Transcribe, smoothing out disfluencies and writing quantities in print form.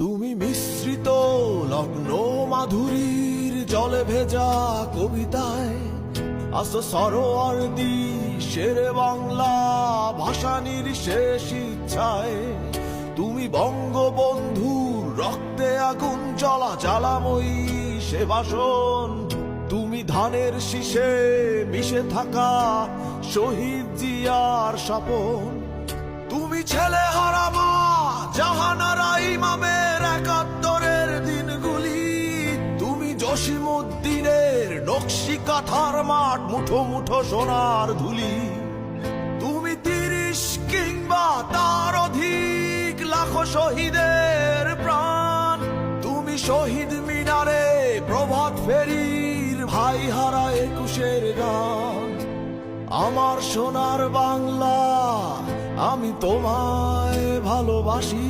তুমি মিশ্রিত লগ্ন মাধুরীর জলে ভেজা কবিতায় আসো সরোয়ার্দী শেরে বাংলা ভাষানির শেষ ইচ্ছায়। তুমি বঙ্গবন্ধুর রক্তে আগুন জ্বলা জ্বালাময়ী সে বাসন। তুমি ধানের শীষে মিশে থাকা শহীদ জিয়ার স্বপন। তুমি ছেলে হারামা জাহানারা ইমামের ৭১-এর দিনগুলি। তুমি জসিমউদ্দিনের নকশি কাঁথার মাঠ মুঠো মুঠো সোনার ধুলি। তুমি ৩০ কিংবা তার অধিক লাখো শহীদের প্রাণ। তুমি শহীদ মিনারে প্রভাত ফেরির ভাই হারা ২১-এর গান। আমার সোনার বাংলা আমি তোমায় ভালোবাসি।